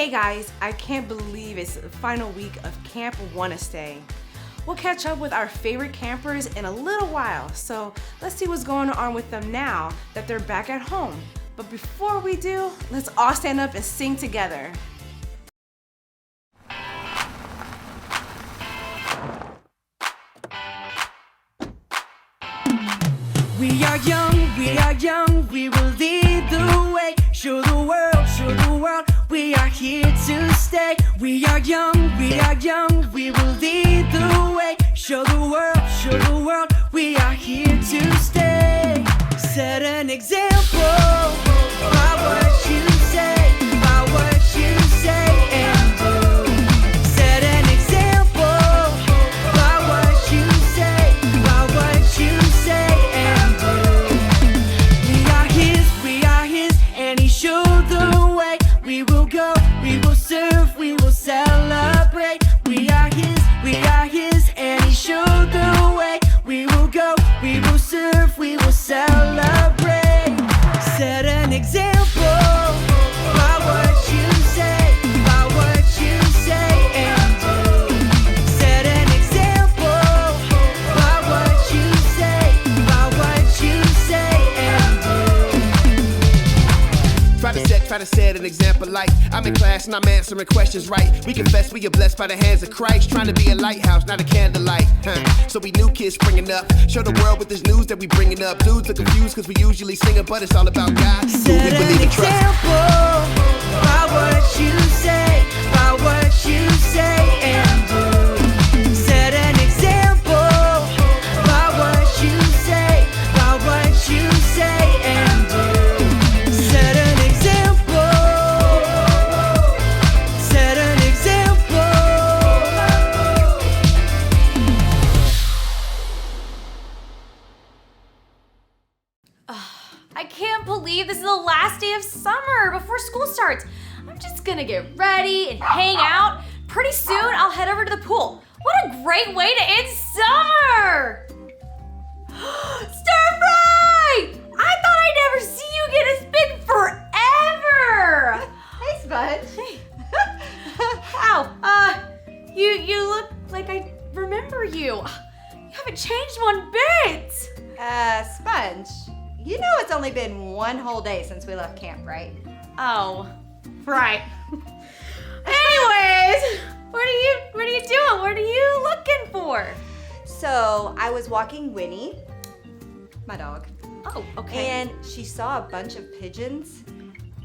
Hey guys, I can't believe it's the final week of Camp Wannastay. We'll catch up with our favorite campers in a little while, so let's see what's going on with them now that they're back at home. But before we do, let's all stand up and sing together. We are young, we will lead the way. Show the world, we are here to stay. We are young, we will lead the way. Show the world, we are here to stay. Set an example by what you say, and do. Set an example by what you say, and do. We are his, and he showed the way. We will go, we will serve, we will celebrate. We are his, and he showed the way. We will go, we will serve, we will celebrate. Set an example by what you say, and do. Set an example by what you say, and do. Try to set an example like I'm in class and I'm answering questions right. We confess we are blessed by the hands of Christ. Trying to be a lighthouse, not a candlelight. So we new kids springing up. Show the world with this news that we bringing up. Dudes are confused cause we usually sing it, but it's all about God. Who we believe and trust. Example by what you say, and do. Set an example by what you say, and do. Set an example. Set an example. I can't believe this is the last day of summer before school starts. I'm just gonna get ready and hang out. Pretty soon I'll head over to the pool. What a great way to end summer! Stir fry! I thought I'd never see you get as big forever! Hey, Sponge. Wow, you look like I remember you. You haven't changed one bit. Sponge, you know it's only been one whole day since we left camp, right? Oh, right. Anyways, what are you doing? What are you looking for? So I was walking Winnie, my dog, Oh, okay. and she saw a bunch of pigeons,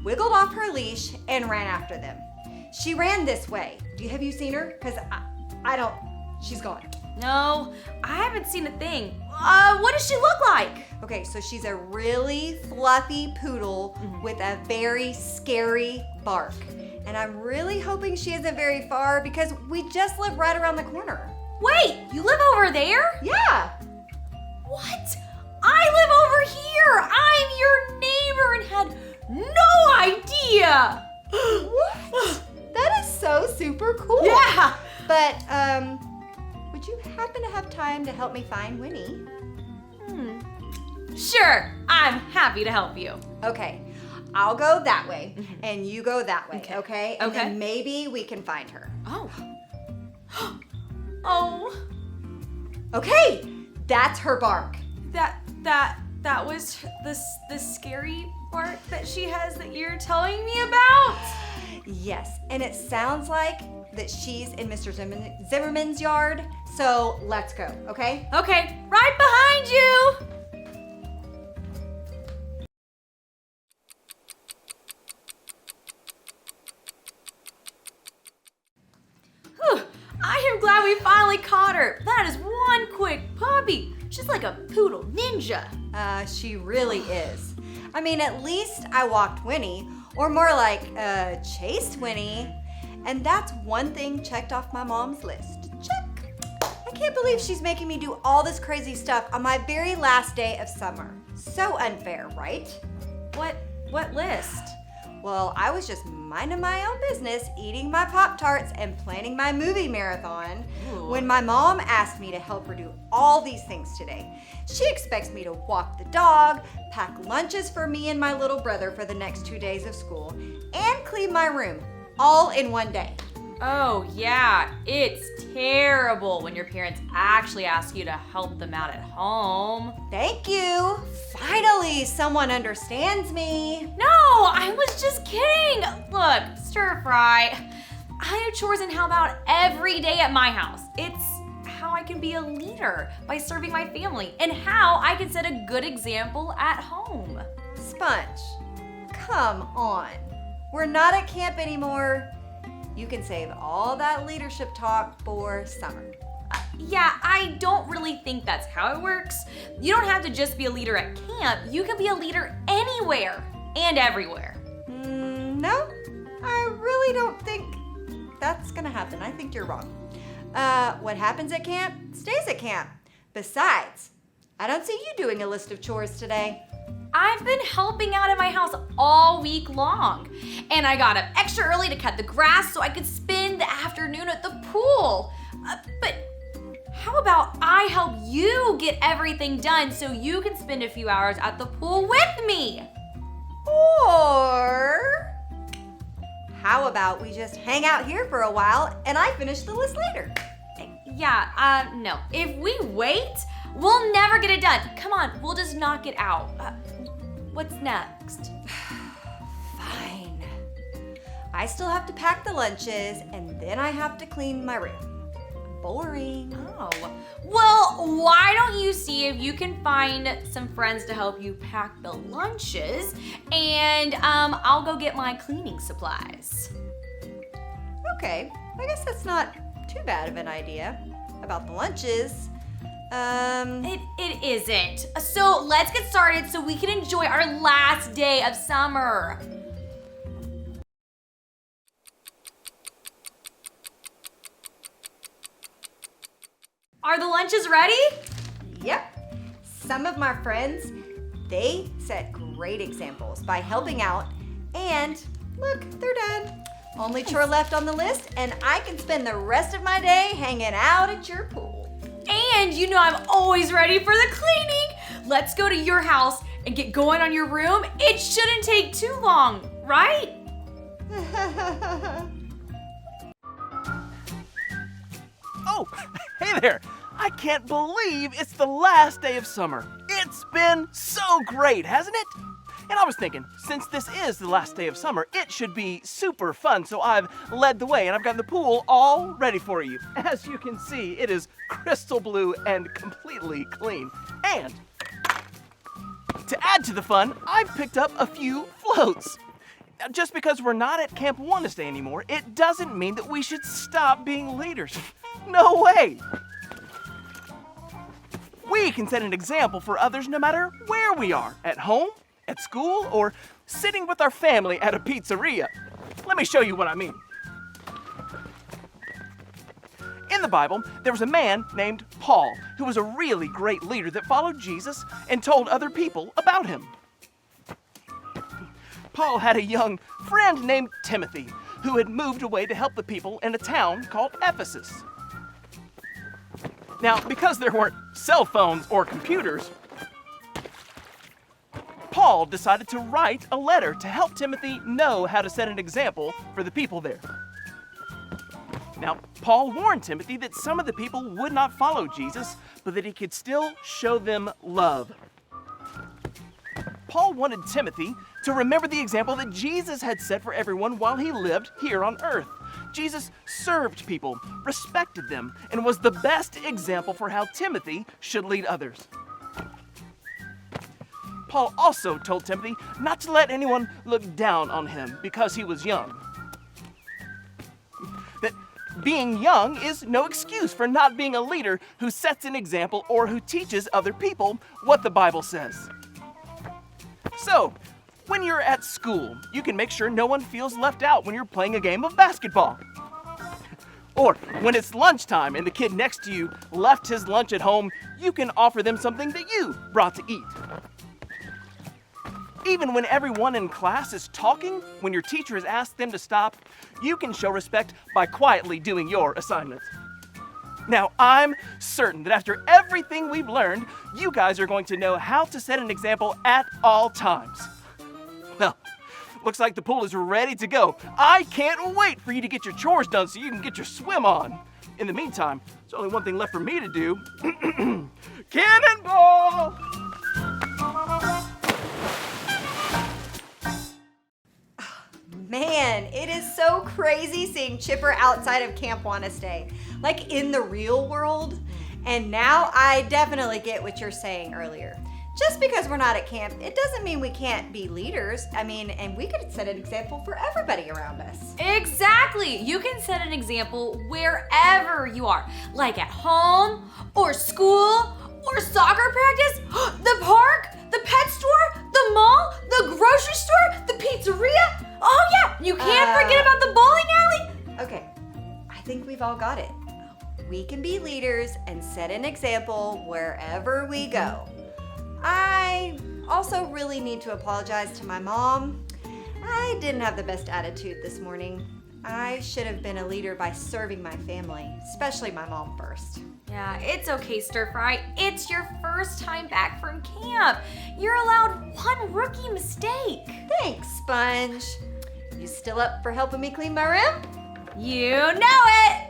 wiggled off her leash, and ran after them. She ran this way. Have you seen her? Because I don't, she's gone. No, I haven't seen a thing. What does she look like? Okay, so she's a really fluffy poodle with a very scary bark. And I'm really hoping she isn't very far because we just live right around the corner. Wait, you live over there? Yeah. What? I live over here. I'm your neighbor and had no idea. What? That is so super cool. Yeah. But, would you happen to have time to help me find Winnie? Sure, I'm happy to help you. Okay, I'll go that way and you go that way, okay? And Okay. then maybe we can find her. Oh. Oh, Okay, that's her bark. that was the scary part that she has that you're telling me about? Yes, and it sounds like that she's in Mr. Zimmerman's yard, so let's go, okay? Okay, right behind you. Whew, I am glad we finally caught her. That is one quick puppy. She's like a poodle ninja. She really is. I mean, at least I walked Winnie, or more like, chased Winnie. And that's one thing checked off my mom's list. Check. I can't believe she's making me do all this crazy stuff on my very last day of summer. So unfair, right? What list? Well, I was just minding my own business, eating my Pop-Tarts and planning my movie marathon when my mom asked me to help her do all these things today. She expects me to walk the dog, pack lunches for me and my little brother for the next 2 days of school, and clean my room. all in one day. Oh, yeah, it's terrible when your parents actually ask you to help them out at home. Thank you. Finally, someone understands me. No, I was just kidding. Look, stir fry. I do chores and help out every day at my house. It's how I can be a leader by serving my family and how I can set a good example at home. Sponge, come on. We're not at camp anymore. You can save all that leadership talk for summer. Yeah, I don't really think that's how it works. You don't have to just be a leader at camp. You can be a leader anywhere and everywhere. No, I really don't think that's gonna happen. I think you're wrong. What happens at camp stays at camp. Besides, I don't see you doing a list of chores today. I've been helping out at my house all week long. And I got up extra early to cut the grass so I could spend the afternoon at the pool. But how about I help you get everything done so you can spend a few hours at the pool with me? Or how about we just hang out here for a while and I finish the list later? Yeah, no. If we wait, we'll never get it done. Come on, we'll just knock it out. What's next? Fine. I still have to pack the lunches and then I have to clean my room. Boring. Oh, well, why don't you see if you can find some friends to help you pack the lunches and I'll go get my cleaning supplies. Okay, I guess that's not too bad of an idea about the lunches. It isn't. So let's get started so we can enjoy our last day of summer. Are the lunches ready? Yep. Some of my friends, they set great examples by helping out, and look, they're done. Only chore left on the list, and I can spend the rest of my day hanging out at your pool. And you know I'm always ready for the cleaning. Let's go to your house and get going on your room. It shouldn't take too long, right? Oh, hey there. I can't believe it's the last day of summer. It's been so great, hasn't it? And I was thinking, since this is the last day of summer, it should be super fun, so I've led the way and I've got the pool all ready for you. As you can see, it is crystal blue and completely clean. And to add to the fun, I've picked up a few floats. Now, just because we're not at Camp Wannastay anymore, it doesn't mean that we should stop being leaders. No way! We can set an example for others no matter where we are, at home, at school, or sitting with our family at a pizzeria. Let me show you what I mean. In the Bible, there was a man named Paul who was a really great leader that followed Jesus and told other people about him. Paul had a young friend named Timothy who had moved away to help the people in a town called Ephesus. Now, because there weren't cell phones or computers, Paul decided to write a letter to help Timothy know how to set an example for the people there. Now, Paul warned Timothy that some of the people would not follow Jesus, but that he could still show them love. Paul wanted Timothy to remember the example that Jesus had set for everyone while he lived here on earth. Jesus served people, respected them, and was the best example for how Timothy should lead others. Paul also told Timothy not to let anyone look down on him because he was young. That being young is no excuse for not being a leader who sets an example or who teaches other people what the Bible says. So, when you're at school, you can make sure no one feels left out when you're playing a game of basketball. Or when it's lunchtime and the kid next to you left his lunch at home, you can offer them something that you brought to eat. Even when everyone in class is talking, when your teacher has asked them to stop, you can show respect by quietly doing your assignments. Now, I'm certain that after everything we've learned, you guys are going to know how to set an example at all times. Well, looks like the pool is ready to go. I can't wait for you to get your chores done so you can get your swim on. In the meantime, there's only one thing left for me to do. Cannonball! Man, it is so crazy seeing Chipper outside of Camp Wannastay, like in the real world. And now I definitely get what you're saying earlier. Just because we're not at camp, it doesn't mean we can't be leaders. I mean, and we could set an example for everybody around us. Exactly. You can set an example wherever you are, like at home or school or soccer practice, the park, the pet store, the mall, the grocery store, the pizzeria. Oh yeah, you can't forget about the bowling alley. Okay, I think we've all got it. We can be leaders and set an example wherever we go. I also really need to apologize to my mom. I didn't have the best attitude this morning. I should have been a leader by serving my family, especially my mom first. Yeah, it's okay, Stir Fry. It's your first time back from camp. You're allowed one rookie mistake. Thanks, Sponge. You still up for helping me clean my room? You know it!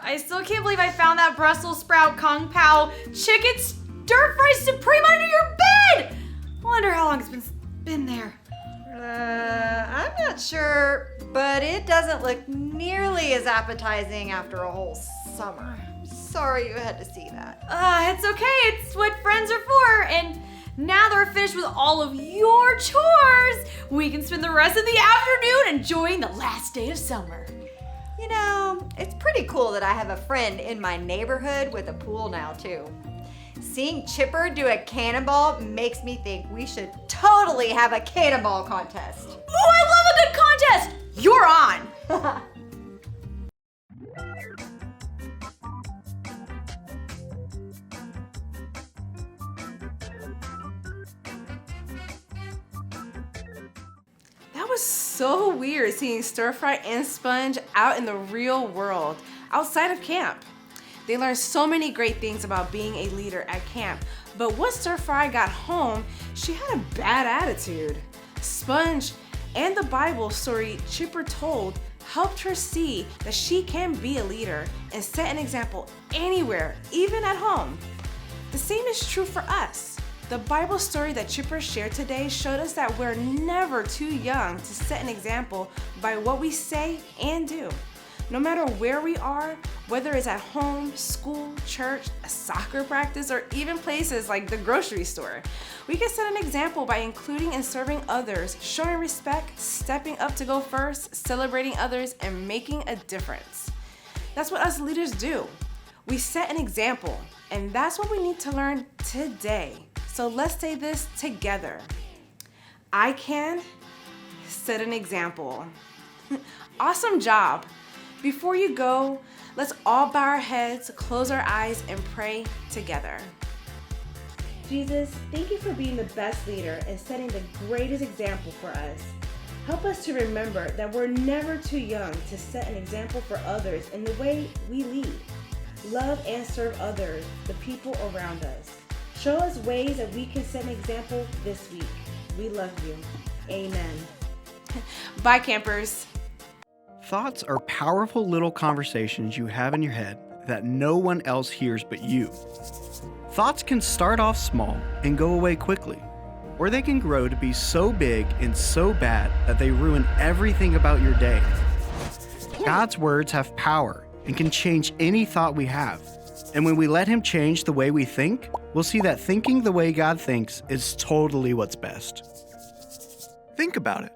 I still can't believe I found that Brussels sprout Kung Pao chicken stir fry supreme under your bed! I wonder how long it's been there. I'm not sure, but it doesn't look nearly as appetizing after a whole summer. Sorry you had to see that. It's okay. It's what friends are for. And now that we're finished with all of your chores, we can spend the rest of the afternoon enjoying the last day of summer. You know, it's pretty cool that I have a friend in my neighborhood with a pool now, too. Seeing Chipper do a cannonball makes me think we should totally have a cannonball contest. Oh, I love a good contest! You're on! That was so weird seeing Stir Fry and Sponge out in the real world, outside of camp. They learned so many great things about being a leader at camp, but once Stir Fry got home, she had a bad attitude. Sponge and the Bible story Chipper told helped her see that she can be a leader and set an example anywhere, even at home. The same is true for us. The Bible story that Chipper shared today showed us that we're never too young to set an example by what we say and do. No matter where we are, whether it's at home, school, church, a soccer practice, or even places like the grocery store, we can set an example by including and serving others, showing respect, stepping up to go first, celebrating others, and making a difference. That's what us leaders do. We set an example, and that's what we need to learn today. So let's say this together. I can set an example. Awesome job. Before you go, let's all bow our heads, close our eyes, and pray together. Jesus, thank you for being the best leader and setting the greatest example for us. Help us to remember that we're never too young to set an example for others in the way we lead. Love and serve others, the people around us. Show us ways that we can set an example this week. We love you. Amen. Bye, campers. Thoughts are powerful little conversations you have in your head that no one else hears but you. Thoughts can start off small and go away quickly, or they can grow to be so big and so bad that they ruin everything about your day. God's words have power and can change any thought we have. And when we let Him change the way we think, we'll see that thinking the way God thinks is totally what's best. Think about it.